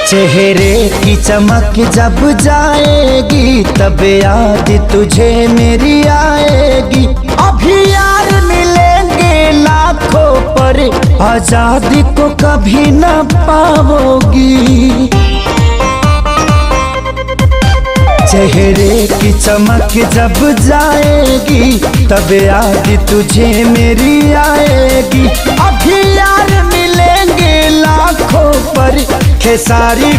चेहरे की चमक जब जाएगी तब याद तुझे मेरी आएगी। अभी यार मिलेंगे लाखों पर आजादी को कभी न पाओगी। चेहरे की चमक जब जाएगी तब याद तुझे मेरी आएगी। अभी यार मिलेंगे लाखों पर खेसारी